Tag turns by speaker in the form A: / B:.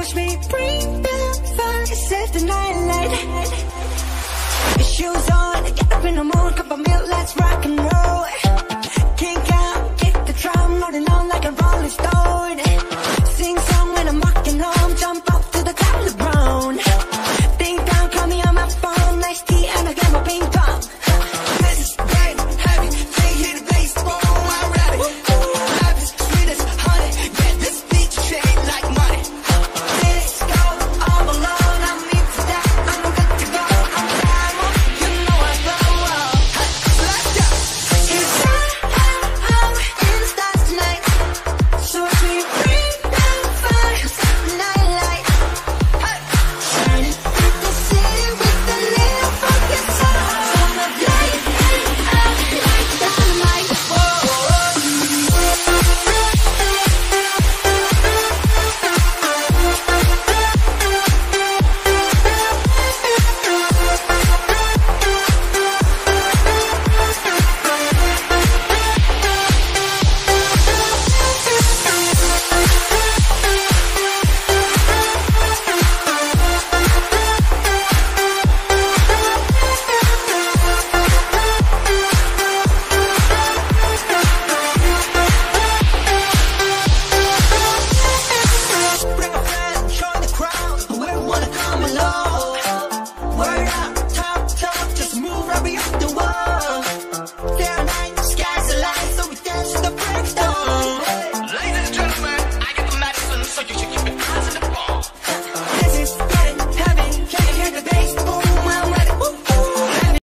A: watch me bring the fire, save the night light. Shoes on, get up in the mood, cup of milk, let's rock and roll.